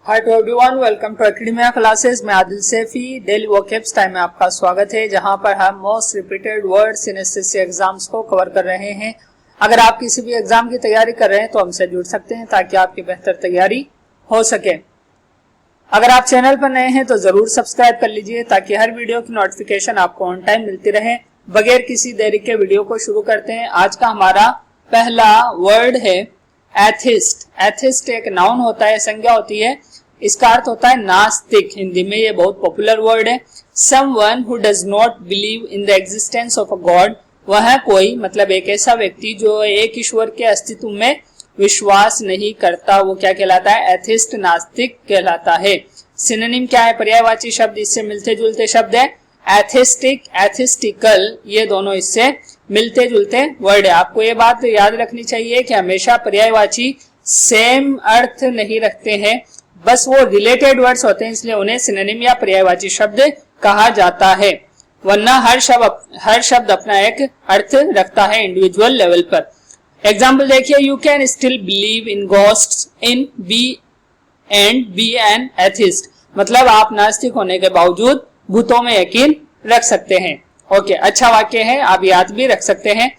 Hi to everyone, welcome to Academia Classes. मैं Adil Saifi. Daily vocabs time में आपका स्वागत है, जहां पर हम most repeated words in SSC exams को कवर कर रहे हैं। अगर आप किसी भी एग्जाम की तैयारी कर रहे हैं तो हमसे जुड़ सकते हैं ताकि आपकी बेहतर तैयारी हो सके। अगर आप चैनल पर नए हैं तो जरूर सब्सक्राइब कर लीजिए ताकि हर वीडियो की नोटिफिकेशन आपको ऑन टाइम मिलती रहे। बगैर किसी देरी के वीडियो को शुरू करते हैं। आज का हमारा पहला वर्ड है एथिस्ट। एथिस्ट एक नाउन होता है, संज्ञा होती है। इसका अर्थ होता है नास्तिक। हिंदी में ये बहुत पॉपुलर वर्ड है। Someone who does not believe in the existence of a God, वह कोई मतलब एक ऐसा व्यक्ति जो एक ईश्वर के अस्तित्व में विश्वास नहीं करता, वो क्या कहलाता है? एथिस्ट, नास्तिक कहलाता है। सिनोनिम क्या है? पर्यायवाची शब्द इससे मिलते जुलते शब्द है। एथिस्टिक, एथिस्टिकल, ये दोनों इससे मिलते जुलते वर्ड है। आपको ये बात याद रखनी चाहिए कि हमेशा पर्यायवाची सेम अर्थ नहीं रखते हैं, बस वो रिलेटेड वर्ड्स होते हैं, इसलिए उन्हें सिनोनिम या पर्यायवाची शब्द कहा जाता है। वरना हर शब्द अपना एक अर्थ रखता है इंडिविजुअल लेवल पर। एग्जाम्पल देखिए, you can still believe in ghosts in be and be an atheist. मतलब आप नास्तिक होने के बावजूद भूतों में यकीन रख सकते हैं। ओके, अच्छा वाक्य है, आप याद भी रख सकते हैं।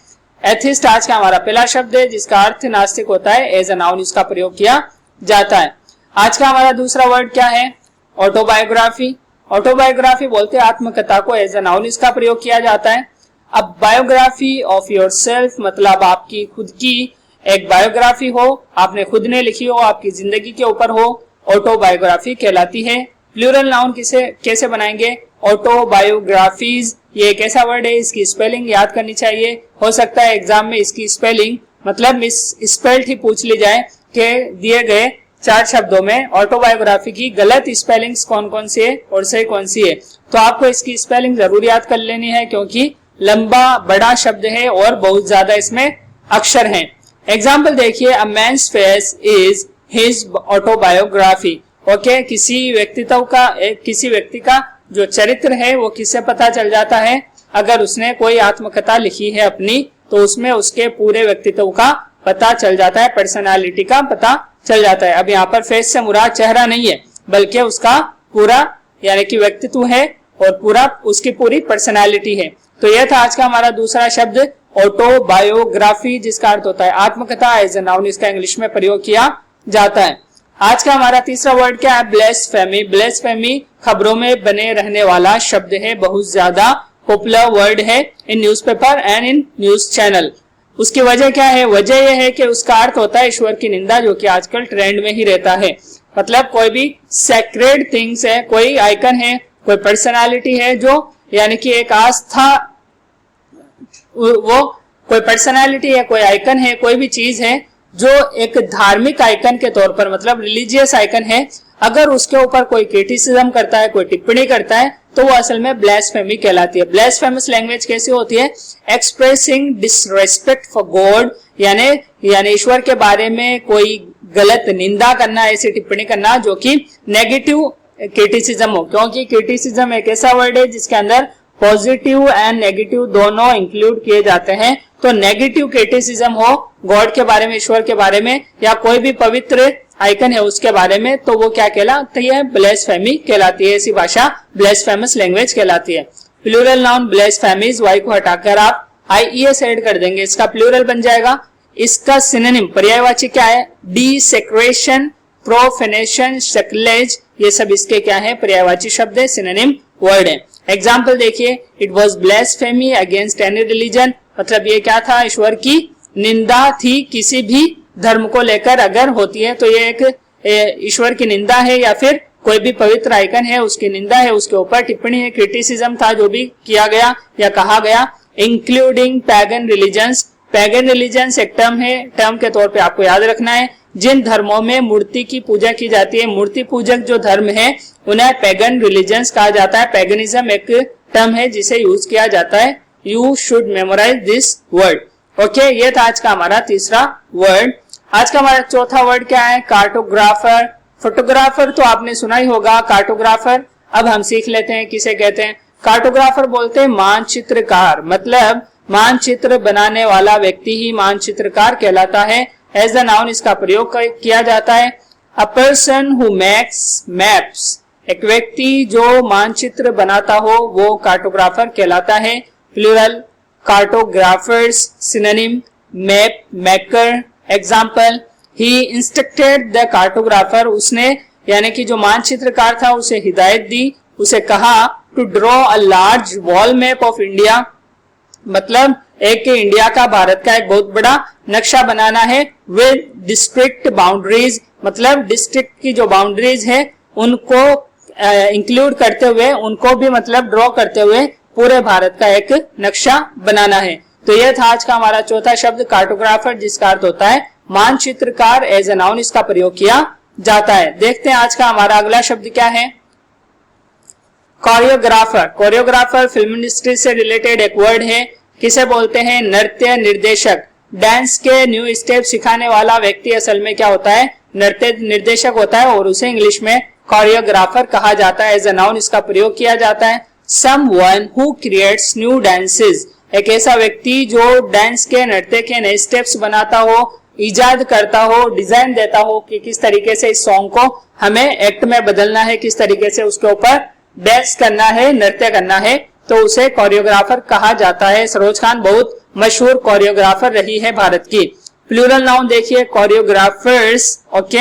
एथिस्ट आज का हमारा पहला शब्द है जिसका अर्थ नास्तिक होता है। एज अ नाउन इसका प्रयोग किया जाता है। आज का हमारा दूसरा वर्ड क्या है? ऑटोबायोग्राफी। ऑटोबायोग्राफी बोलते हैं आत्मकथा को। एज अ नाउन इसका प्रयोग किया जाता है। अब बायोग्राफी ऑफ योरसेल्फ मतलब आपकी खुद की एक बायोग्राफी हो, आपने खुद ने लिखी हो, आपकी जिंदगी के ऊपर हो, ऑटोबायोग्राफी कहलाती है। प्लूरल नाउन कैसे बनाएंगे? ऑटोबायोग्राफीज। ये एक ऐसा वर्ड है, इसकी स्पेलिंग याद करनी चाहिए। हो सकता है एग्जाम में इसकी स्पेलिंग मतलब मिस स्पेल्ड ही पूछ ली जाए कि दिए गए 4 शब्दों में ऑटोबायोग्राफी की गलत स्पेलिंग्स कौन कौन सी है और सही कौन सी है। तो आपको इसकी स्पेलिंग जरूर याद कर लेनी है क्योंकि लंबा बड़ा शब्द है और बहुत ज्यादा इसमें अक्षर हैं। एग्जाम्पल देखिए, a man's face is his autobiography. Okay, किसी व्यक्ति का जो चरित्र है वो किससे पता चल जाता है? अगर उसने कोई आत्मकथा लिखी है अपनी तो उसमें उसके पूरे व्यक्तित्व का पता चल जाता है, पर्सनालिटी का पता चल जाता है। अब यहाँ पर फेस से मुराद चेहरा नहीं है बल्कि उसका पूरा यानी कि व्यक्तित्व है और पूरा उसकी पूरी पर्सनालिटी है। तो यह था आज का हमारा दूसरा शब्द ऑटोबायोग्राफी, जिसका अर्थ होता है आत्मकथा। एज अ नाउन इसका इंग्लिश में प्रयोग किया जाता है। आज का हमारा तीसरा वर्ड क्या है? ब्लेसफेमी। ब्लेसफेमी खबरों में बने रहने वाला शब्द है, बहुत ज्यादा पॉपुलर वर्ड है इन newspaper and in news channel. उसकी वजह क्या है? वजह यह है कि उसका अर्थ होता है ईश्वर की निंदा, जो कि आजकल ट्रेंड में ही रहता है। मतलब कोई भी सैक्रेड थिंग्स है, कोई आइकन है, कोई पर्सनालिटी है जो यानी कि एक आस्था, वो कोई पर्सनालिटी है, कोई आइकन है, कोई भी चीज है जो एक धार्मिक आइकन के तौर पर मतलब रिलीजियस आइकन है, अगर उसके ऊपर कोई क्रिटिसिज्म करता है, कोई टिप्पणी करता है तो वो असल में ब्लेसफेमी कहलाती है। ब्लेसफेमस लैंग्वेज कैसी होती है? एक्सप्रेसिंग डिसरेस्पेक्ट फॉर गॉड, यानी ईश्वर के बारे में कोई गलत निंदा करना, ऐसी टिप्पणी करना जो कि नेगेटिव क्रिटिसिज्म हो। क्योंकि क्रिटिसिज्म एक ऐसा वर्ड है जिसके अंदर पॉजिटिव एंड नेगेटिव दोनों इंक्लूड किए जाते हैं। तो नेगेटिव क्रिटिसिज्म हो गॉड के बारे में, ईश्वर के बारे में या कोई भी पवित्र आइकन है उसके बारे में, तो वो क्या कहलाती है? ब्लेसफेमी कहलाती है। ऐसी भाषा ब्लेसफेमस लैंग्वेज कहलाती है। प्लूरल नाउन ब्लेसफेमीज, वाई को हटाकर आप IES ऐड कर देंगे, इसका प्लूरल बन जाएगा। इसका सिनोनिम पर्यायवाची क्या है? डिसेक्रेशन, प्रोफेनेशन, सेक्रिलेज, ये सब इसके क्या है? पर्यायवाची शब्द है, सिनोनिम वर्ड है। एग्जाम्पल देखिए, it was blasphemy against any religion. मतलब ये क्या था? ईश्वर की निंदा थी किसी भी धर्म को लेकर अगर होती है तो ये एक ईश्वर की निंदा है, या फिर कोई भी पवित्र आइकन है उसकी निंदा है, उसके ऊपर टिप्पणी है, क्रिटिसिज्म था जो भी किया गया या कहा गया। Including pagan religions. Pagan religions एक टर्म है, टर्म के तौर पे आपको याद रखना है। जिन धर्मों में मूर्ति की पूजा की जाती है, मूर्ति पूजक जो धर्म है उन्हें पैगन रिलीजन्स कहा जाता है। पैगनिज्म एक टर्म है जिसे यूज किया जाता है। You should memorise this word. Okay, ये था आज का हमारा तीसरा वर्ड। आज का हमारा चौथा वर्ड क्या है? कार्टोग्राफर। फोटोग्राफर तो आपने सुना ही होगा, कार्टोग्राफर। अब हम सीख लेते हैं किसे कहते हैं। कार्टोग्राफर बोलते हैं मानचित्रकार, मतलब मानचित्र बनाने वाला व्यक्ति ही मानचित्रकार कहलाता है। एज अ नाउन इसका प्रयोग किया जाता है। A person who makes maps, एक व्यक्ति जो मानचित्र बनाता हो वो कार्टोग्राफर कहलाता है। Plural cartographers, synonym map maker. Example, he instructed the cartographer, उसने यानी कि जो मानचित्रकार था उसे हिदायत दी, उसे कहा to draw a large wall map of India, मतलब एक इंडिया का, भारत का एक बहुत बड़ा नक्शा बनाना है। विद डिस्ट्रिक्ट बाउंड्रीज, मतलब डिस्ट्रिक्ट की जो बाउंड्रीज है उनको इंक्लूड करते हुए, उनको भी मतलब ड्रॉ करते हुए पूरे भारत का एक नक्शा बनाना है। तो यह था आज का हमारा चौथा शब्द कार्टोग्राफर, जिसका अर्थ होता है मानचित्रकार। एज ए नाउन इसका प्रयोग किया जाता है। देखते हैं आज का हमारा अगला शब्द क्या है। कोरियोग्राफर। कोरियोग्राफर फिल्म इंडस्ट्री से रिलेटेड एक वर्ड है। किसे बोलते हैं? नृत्य निर्देशक। डांस के न्यू स्टेप सिखाने वाला व्यक्ति असल में क्या होता है? नृत्य निर्देशक होता है और उसे इंग्लिश में कोरियोग्राफर कहा जाता है। एज अ नाउन इसका प्रयोग किया जाता है। Someone who creates new dances, एक ऐसा व्यक्ति जो डांस के, नृत्य के नए स्टेप्स बनाता हो, इजाद करता हो, डिजाइन देता हो कि किस तरीके से इस सॉन्ग को हमें एक्ट में बदलना है, किस तरीके से उसके ऊपर डांस करना है, नृत्य करना है, तो उसे कोरियोग्राफर कहा जाता है। सरोज खान बहुत मशहूर कोरियोग्राफर रही है भारत की। प्लूरल नाउन देखिए कोरियोग्राफर्स। ओके,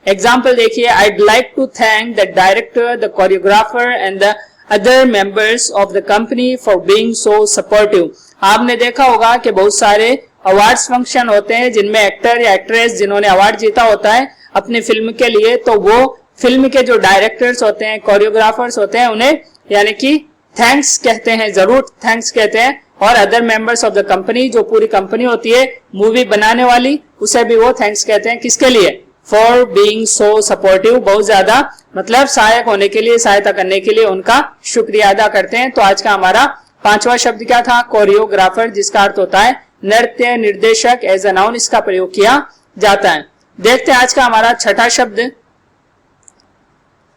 एग्जाम्पल देखिए, I'd like to thank the director, the choreographer and the other members of the company for being so supportive। आपने देखा होगा कि बहुत सारे अवार्ड्स फंक्शन होते हैं जिनमें एक्टर या एक्ट्रेस जिन्होंने अवार्ड जीता होता है अपनी फिल्म के लिए, तो वो फिल्म के जो डायरेक्टर्स होते हैं, कोरियोग्राफर्स होते हैं, उन्हें यानी कि थैंक्स कहते हैं, जरूर थैंक्स कहते हैं। और other members of the company, जो पूरी कंपनी होती है मूवी बनाने वाली, उसे भी वो थैंक्स कहते हैं। किसके लिए? फॉर बीइंग सो सपोर्टिव, बहुत ज्यादा मतलब सहायक होने के लिए, सहायता करने के लिए उनका शुक्रिया अदा करते हैं। तो आज का हमारा पांचवा शब्द क्या था? कोरियोग्राफर, जिसका अर्थ होता है नृत्य निर्देशक। एज अ नाउन इसका प्रयोग किया जाता है। देखते हैं आज का हमारा छठा शब्द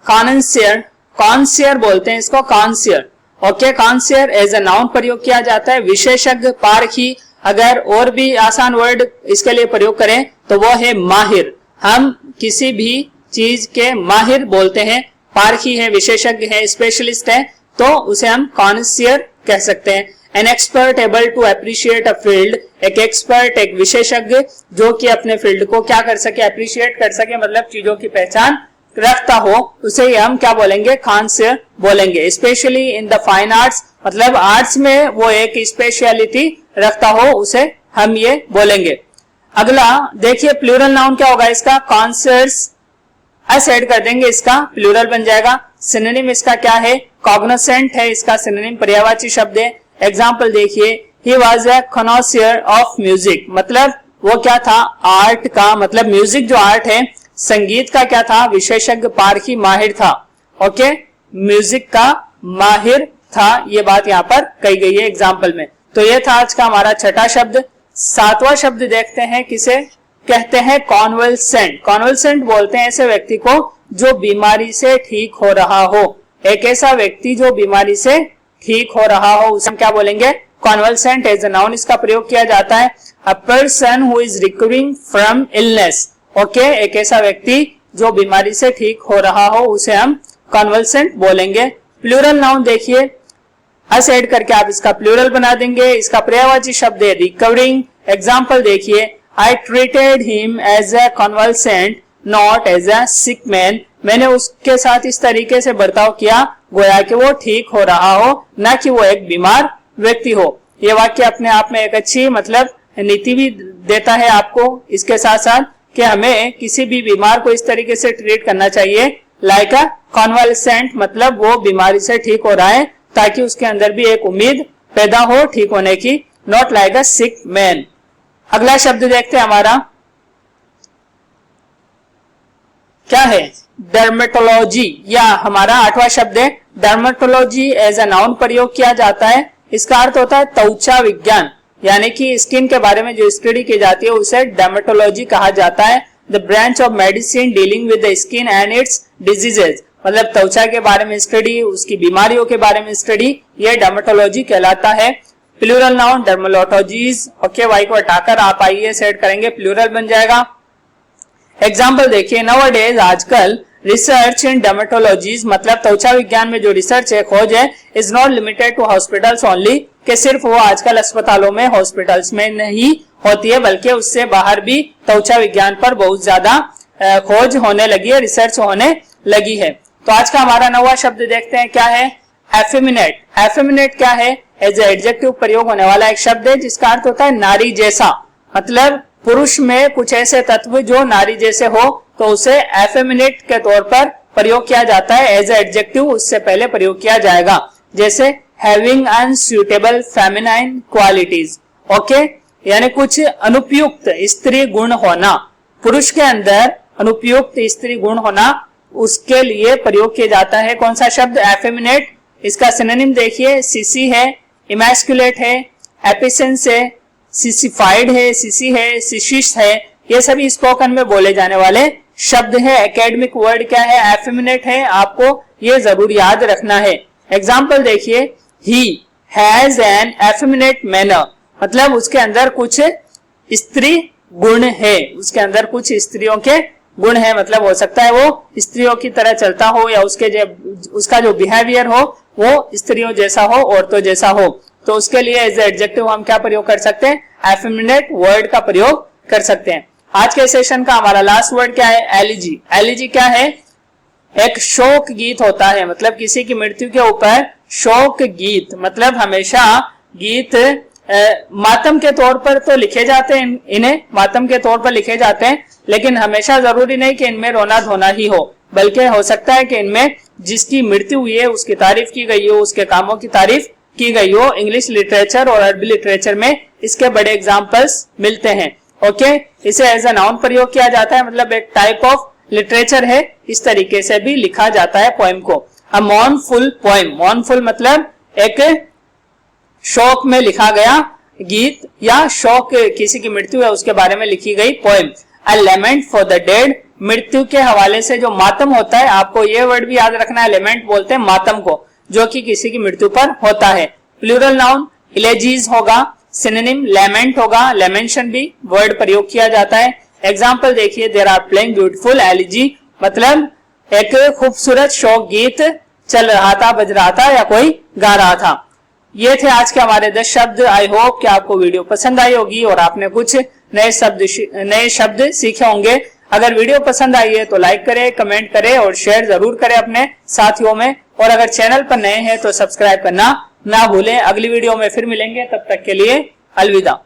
कॉन्सियर। कॉन्सियर बोलते हैं इसको, कॉन्सियर। ओके, कॉन्सियर एज अ नाउन प्रयोग किया जाता है। विशेषज्ञ, पारखी। अगर और भी आसान वर्ड इसके लिए प्रयोग करें तो वो है माहिर। हम किसी भी चीज के माहिर बोलते हैं, पारखी है, विशेषज्ञ है, स्पेशलिस्ट है, तो उसे हम कॉन्सियर कह सकते हैं। An expert able to appreciate a field, एक एक्सपर्ट, एक विशेषज्ञ जो कि अपने फील्ड को क्या कर सके? अप्रिशिएट कर सके, मतलब चीजों की पहचान रखता हो, उसे हम क्या बोलेंगे? कॉन्सियर बोलेंगे। Specially in the fine arts, मतलब आर्ट्स में वो एक स्पेशलिटी रखता हो, उसे हम ये बोलेंगे। अगला देखिए प्लूरल नाउन क्या होगा इसका? कॉन्सियर्स, एस ऐड कर देंगे, इसका प्लूरल बन जाएगा। सिनोनिम इसका क्या है? कॉग्निसेंट है इसका सिनोनिम, पर्यायवाची शब्द है। एग्जाम्पल देखिए, he was a connoisseur of music, मतलब वो क्या था? आर्ट का, मतलब म्यूजिक जो आर्ट है, संगीत का क्या था? विशेषज्ञ, पारखी, माहिर था। ओके, म्यूजिक का माहिर था, ये बात यहाँ पर कही गई है एग्जाम्पल में। तो ये था आज का हमारा छठा शब्द। सातवां शब्द देखते हैं, किसे कहते हैं? कॉन्वल्सेंट। कॉन्वल्सेंट बोलते हैं ऐसे व्यक्ति को जो बीमारी से ठीक हो रहा हो। एक ऐसा व्यक्ति जो बीमारी से ठीक हो रहा हो, उसे हम क्या बोलेंगे? कॉन्वल्सेंट। एज अ नाउन इसका प्रयोग किया जाता है। A person who is recovering from illness. Okay, एक ऐसा व्यक्ति जो बीमारी से ठीक हो रहा हो, उसे हम कॉन्वल्सेंट बोलेंगे। प्लूरल नाउन देखिए, अस ऐड करके आप इसका प्लूरल बना देंगे। इसका पर्यायवाची शब्द है रिकवरिंग। एग्जाम्पल देखिए, I treated him as a convalescent not as a sick man. मैंने उसके साथ इस तरीके से बर्ताव किया गोया कि वो ठीक हो रहा हो, ना कि वो एक बीमार व्यक्ति हो। ये वाक्य अपने आप में एक अच्छी मतलब नीति भी देता है आपको, इसके साथ साथ कि हमें किसी भी बीमार को इस तरीके से ट्रीट करना चाहिए लाइक अ कॉन्वल्सेंट, मतलब वो बीमारी से ठीक हो रहा है ताकि उसके अंदर भी एक उम्मीद पैदा हो ठीक होने की, not like a sick man. अगला शब्द देखते हैं हमारा क्या है? डर्मेटोलॉजी, या हमारा आठवां शब्द है डर्मेटोलॉजी। एज अ नाउन प्रयोग किया जाता है। इसका अर्थ होता है त्वचा विज्ञान, यानी कि स्किन के बारे में जो स्टडी की जाती है उसे डर्मेटोलॉजी कहा जाता है। The branch of medicine dealing with the skin and it's diseases, मतलब त्वचा के बारे में स्टडी, उसकी बीमारियों के बारे में स्टडी, ये डर्मेटोलॉजी कहलाता है। Plural noun dermatologies. Okay, Y को हटाकर आप आइए सेट करेंगे, प्लूरल बन जाएगा। एग्जाम्पल देखिए, नाउअडेज आजकल रिसर्च इन डर्मेटोलॉजीज मतलब त्वचा विज्ञान में जो रिसर्च है, खोज है, is not limited to hospitals only, कि सिर्फ वो आजकल अस्पतालों में, हॉस्पिटल्स में नहीं होती है, बल्कि उससे बाहर भी त्वचा विज्ञान पर बहुत ज्यादा खोज होने लगी है, रिसर्च होने लगी है। तो आज का हमारा नवा शब्द देखते हैं, क्या है? एफेमिनेट। एफेमिनेट क्या है? एज ए एडजेक्टिव प्रयोग होने वाला एक शब्द है जिसका अर्थ होता है नारी जैसा, मतलब पुरुष में कुछ ऐसे तत्व जो नारी जैसे हो तो उसे एफेमिनेट के तौर पर प्रयोग किया जाता है। एज ए एडजेक्टिव उससे पहले प्रयोग किया जाएगा, जैसे having unsuitable feminine qualities. Okay, यानी कुछ अनुपयुक्त स्त्री गुण होना, पुरुष के अंदर अनुपयुक्त स्त्री गुण होना, उसके लिए प्रयोग किया जाता है कौन सा शब्द? एफेमिनेट। इसका सिनोनिम देखिए, सीसी है, इमैस्कुलेट है, एपिसेंस है, सिसिफाइड है, सिसी है, सिशिस्ट है, ये सभी स्पोकन में बोले जाने वाले शब्द है। एकेडमिक वर्ड क्या है? एफेमिनेट है, आपको ये जरूर याद रखना है। एग्जाम्पल देखिए, he has an effeminate manner, मतलब उसके अंदर कुछ स्त्री गुण है, उसके अंदर कुछ स्त्रियों के गुण है, मतलब हो सकता है वो स्त्रियों की तरह चलता हो या उसका जो बिहेवियर हो वो स्त्रियों जैसा हो, औरतों जैसा हो। तो उसके लिए एज एडजेक्टिव हम क्या प्रयोग कर सकते हैं? एफेमिनेट वर्ड का प्रयोग कर सकते हैं। आज के सेशन का हमारा लास्ट वर्ड क्या है? एलिजी। एलिजी क्या है? एक शोक गीत होता है, मतलब किसी की मृत्यु के ऊपर शोक गीत, मतलब हमेशा गीत मातम के तौर पर तो लिखे जाते हैं, इन्हें मातम के तौर पर लिखे जाते हैं, लेकिन हमेशा जरूरी नहीं कि इनमें रोना धोना ही हो, बल्कि हो सकता है कि इनमें जिसकी मृत्यु हुई है उसकी तारीफ की गई हो, उसके कामों की तारीफ की गई हो। इंग्लिश लिटरेचर और अरबी लिटरेचर में इसके बड़े एग्जाम्पल्स मिलते हैं। ओके, इसे एज ए नाउन प्रयोग किया जाता है, मतलब एक टाइप ऑफ लिटरेचर है, इस तरीके से भी लिखा जाता है पोएम को। अ मॉर्नफुल पोएम, मॉर्नफुल मतलब एक शोक में लिखा गया गीत या शोक, किसी की मृत्यु है उसके बारे में लिखी गई poem. A lament for the dead, मृत्यु के हवाले से जो मातम होता है, आपको ये वर्ड भी याद रखना है, लेमेंट बोलते हैं मातम को, जो कि किसी की मृत्यु पर होता है। प्लूरल नाउन इलेजीज होगा, सिनोनिम लेमेंट होगा, लेमेंशन भी वर्ड प्रयोग किया जाता है। एग्जाम्पल देखिए, there are playing beautiful elegy, मतलब एक खूबसूरत शोक गीत चल रहा था, बज रहा था या कोई गा रहा था। ये थे आज के हमारे 10 शब्द। आई होप कि आपको वीडियो पसंद आई होगी और आपने कुछ नए शब्द सीखे होंगे। अगर वीडियो पसंद आई है तो लाइक करें, कमेंट करें और शेयर जरूर करें अपने साथियों में, और अगर चैनल पर नए हैं तो सब्सक्राइब करना ना भूलें। अगली वीडियो में फिर मिलेंगे, तब तक के लिए अलविदा।